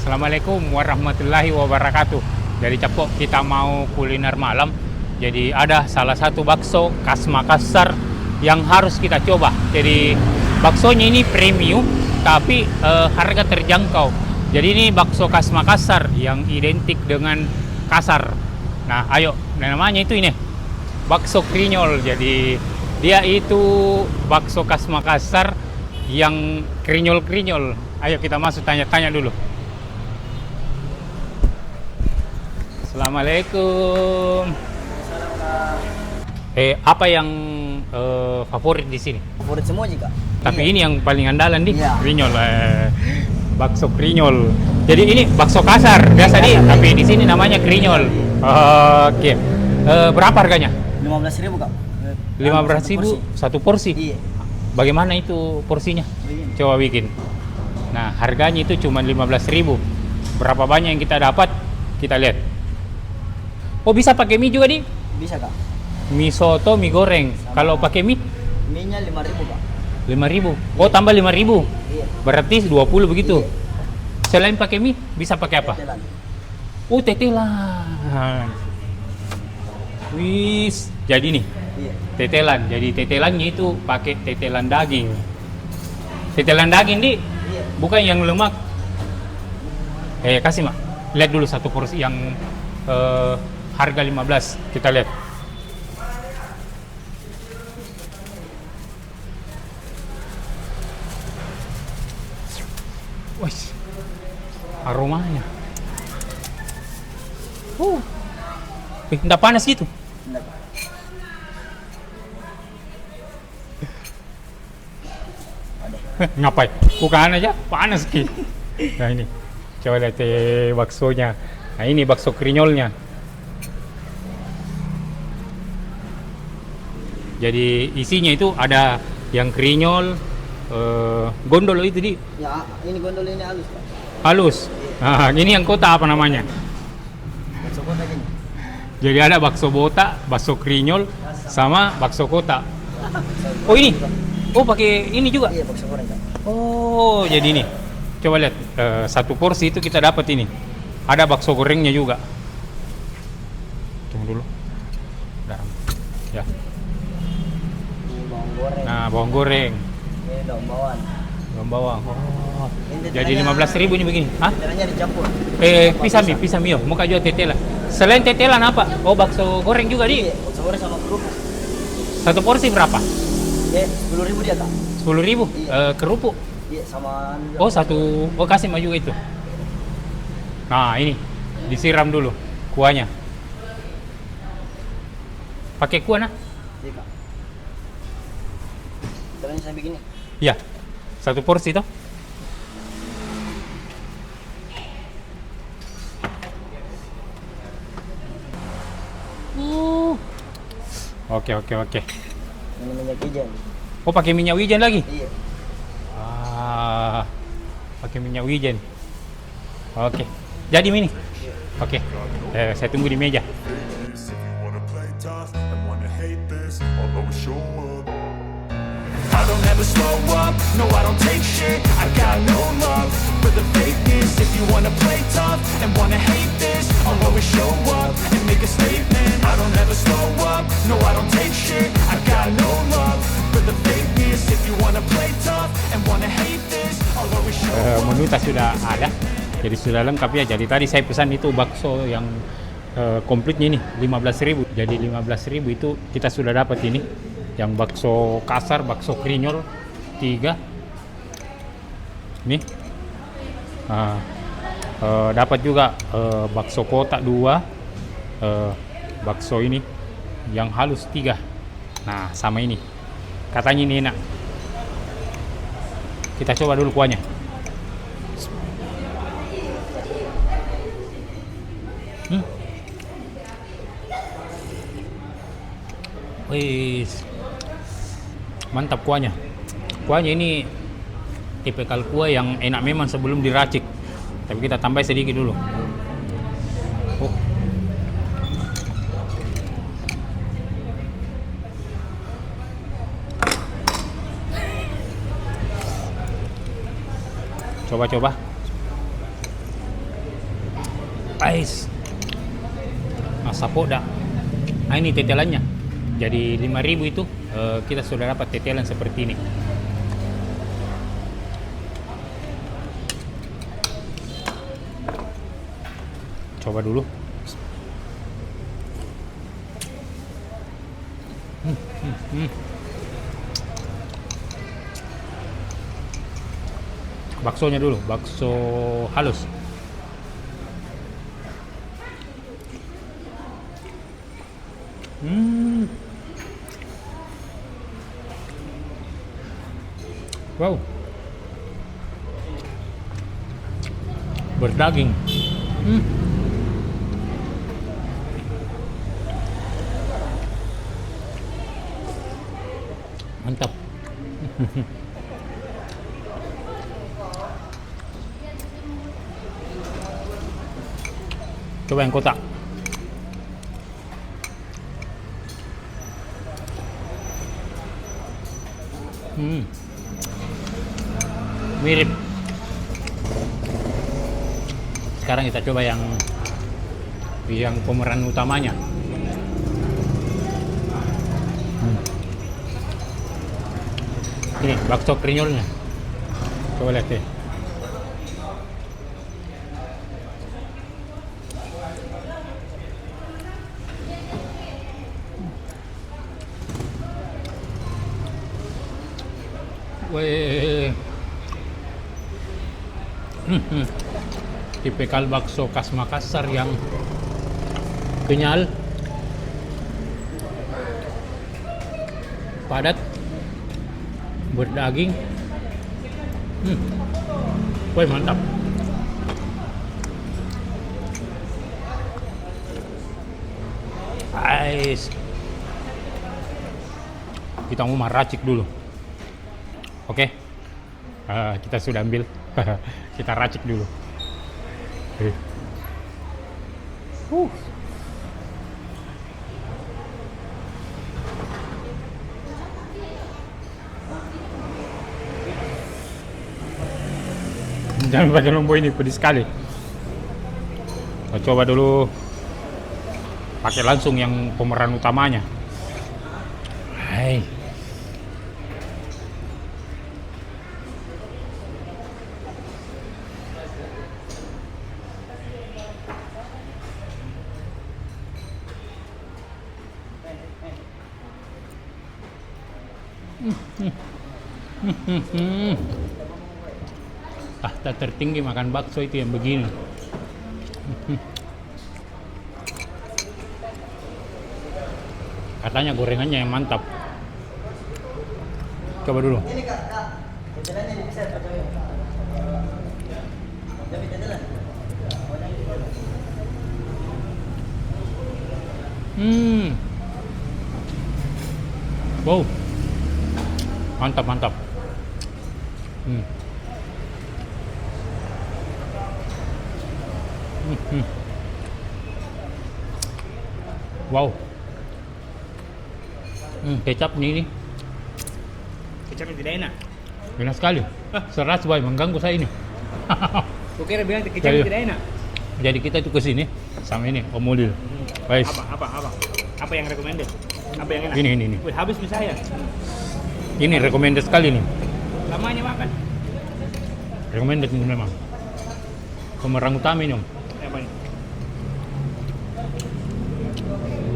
Assalamualaikum warahmatullahi wabarakatuh. Jadi Capok, kita mau kuliner malam. Jadi ada salah satu bakso khas Makassar yang harus kita coba. Jadi baksonya ini premium tapi harga terjangkau. Jadi ini bakso khas Makassar yang identik dengan kasar. Nah, ayo, namanya itu ini bakso krinyol. Jadi dia itu bakso khas Makassar yang krinyol-krinyol. Ayo kita masuk tanya-tanya dulu. Assalamualaikum. Apa yang favorit di sini? Favorit semua juga. Tapi Iya. ini yang paling andalan di Iya. krinyol. Bakso krinyol. Jadi ini bakso kasar biasa Iya, nih, iya. tapi di sini namanya krinyol. Oke. Berapa harganya? 15.000 Kak. 15.000 satu porsi. Iya. Bagaimana itu porsinya? Begini. Coba bikin. Nah, harganya itu cuma 15.000. Berapa banyak yang kita dapat? Kita lihat. Oh, bisa pakai mie juga, Di? Bisa Kak. Mie soto, mie goreng. Sama. Kalau pakai mie Mie-nya 5.000 Kak. 5.000. Oh, tambah 5.000. Iya. Berarti 20 begitu. Iya. Selain pakai mie, bisa pakai apa? Tetelan. Oh, tetelan. Wis, jadi nih, Iya. tetelan. Jadi tetelannya itu pakai tetelan daging. Tetelan daging, Di, Iya. bukan yang lemak. Kasih, Mak. Lihat dulu satu porsi yang harga 15. Kita lihat. Wih, aromanya. Nggak panas gitu. Benar, Kak. Ngapain? Bukan aja, panas ki. Nah ini, coba lihat baksonya. Nah ini bakso krinyolnya. Jadi isinya itu ada yang krinyol, gondol itu di Ya, ini gondol ini halus Kak. halus. Nah, ini yang kota apa namanya? Bakso kota gini. Jadi ada bakso botak, bakso krinyol, sama bakso kota. Oh ini, oh pakai ini juga. Iya, bakso goreng Kak. Oh, jadi ini. Coba lihat, satu porsi itu kita dapat ini. Ada bakso gorengnya juga. Tunggu dulu. Garam. Ya. Ini bawang goreng. Nah, bawang goreng, Ini daun bawang. bawang bawang. Oh. Ini Jadi tetelannya- 15.000 ini begini. Hah? Tetelannya dicampur. Pisang mio. Muka jual tetelan. Selain tetelan apa? Oh, bakso goreng juga, Di. Iya, bakso goreng sama kerupuk. Satu porsi berapa? 10.000 dia Kak. 10.000. Iya. Kerupuk. Iya, sama Oh, satu. Oh, kasih maju itu. Nah, ini disiram dulu kuahnya. Pakai kuah, nah? Iya Kak. Tetelannya saya begini. Iya. Satu porsi toh. Oke. Ini minyak wijen. Oh, pakai minyak wijen lagi? Iya. Pakai minyak wijen. Oke. Jadi mini. Oke. Saya tunggu di meja. If you wanna play tough and wanna hate this, I'll always show up. I don't ever slow up, no I don't take shit. I got no love for the fakeness. If you wanna play tough and wanna hate this, I'll always show up and make a statement. I don't ever slow up, no I don't take shit. I got no love for the fakeness. If you wanna play tough and wanna hate this, I'll always show up. Menu tas sudah ada. Jadi sudah lengkap ya. Jadi tadi saya pesan itu bakso yang komplitnya ini 15.000. Jadi 15.000 itu kita sudah dapat ini. Yang bakso kasar, bakso krinyol 3. Nih. Dapat juga bakso kotak 2. Bakso ini yang halus 3. Nah, sama ini. Katanya ini enak. Kita coba dulu kuahnya. Wis, mantap kuahnya. Kuahnya ini tipikal kuah yang enak memang sebelum diracik. Tapi kita tambah sedikit dulu. Oh. Coba. Ais. Masapoda. Nah ini tetelannya. Jadi 5.000 itu kita sudah dapat tetelan seperti ini. Coba dulu. Baksonya dulu, bakso halus. Wow. Berdaging. Mantap. Coba yang kotak. Mirip. Sekarang kita coba yang pemeran utamanya. Ini bakso krinyolnya. Coba lihat deh. Weh. Tipikal bakso khas Makassar yang kenyal, padat, berdaging. Wih, mantap. Ais. Kita mau meracik dulu. Oke. Kita sudah ambil. Kita racik dulu. Jangan pakai lombok ini, pedis sekali. Kita coba dulu pakai langsung yang pemeran utamanya. Hai. Tahta tertinggi makan bakso itu yang begini. Katanya gorengannya yang mantap. Coba dulu. Ini kak, tetelannya dipisah atau jadi tetelan. Wow. Mantap, mantap. Wow. Kecap ini. Kecapnya tidak enak. Enak sekali. Seras boy, mengganggu saya ini. Kau kira bilang kecapnya tidak enak? Jadi kita itu ke sini sama ini Om Mulil. Guys. Apa yang recommended? Apa yang enak? Ini. Wih, habis nih saya. Ini recommended sekali nih. Lamanya makan. Recommended ini memang. Pemeran utama ini Om. Apa ini?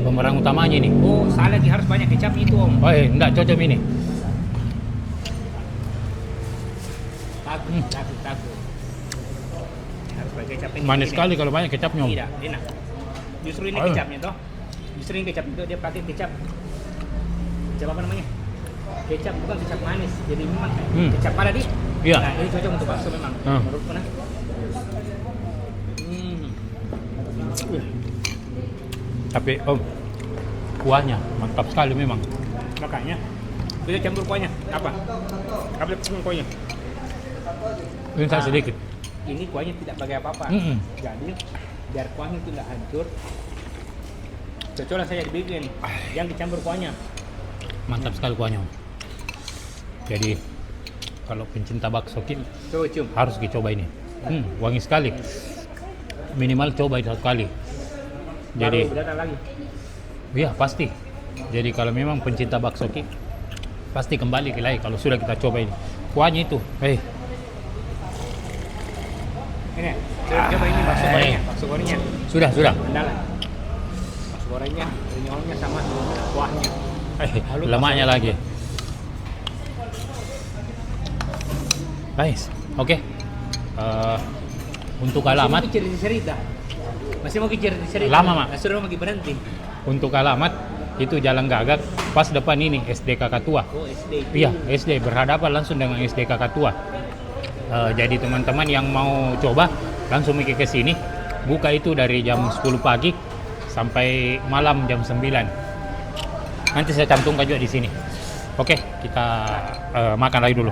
Pemeran utamanya ini. Oh, salah lagi harus banyak kecapnya itu Om. Oh, enggak cocok ini. Takut. Harus pakai kecap ini. Manis sekali kalau banyak kecapnya Om. Tidak, enak. Justru ini kecapnya toh. Justru ini kecap itu dia pakai kecap. Kecap apa namanya? Kecap bukan kecap manis. Jadi memang kecap pada di. Iya. Nah, ini cocok untuk bakso memang. Menurutku nah. Tapi Om, kuahnya mantap sekali memang. Makanya kita campur kuahnya. Apa campur kuahnya? Ini saya sedikit. Ini kuahnya tidak pakai apa-apa. Jadi biar kuahnya itu tidak hancur, cocoklah saya dibikin yang dicampur kuahnya. Mantap sekali kuahnya Om. Jadi kalau pencinta bakso Coba cium. harus dicoba ini. Wangi sekali. minimal coba itu 1 kali. Jadi, baru datang lagi. iya pasti. Jadi kalau memang pencinta bakso Ki, pasti kembali lagi kalau sudah kita coba ini. Kuahnya itu, Ini, coba ini bakso gorengnya, bakso gorengnya. sudah. Andalan. Bakso gorengnya, renyolnya sama kuahnya. Lemaknya lagi. Nice. Oke. Untuk alamat, Masih mau cerita. Masih mau cerita. Lama, Mak. Sudah mau berhenti. untuk alamat itu Jalan Gagak, pas depan ini SD Kakak Tua. Oh, SD. Iya, SD berhadapan langsung dengan SD Kakak Tua. Jadi teman-teman yang mau coba langsung mikir ke sini. Buka itu dari jam 10 pagi sampai malam jam 9. Nanti saya cantumkan juga di sini. Oke, kita makan lagi dulu.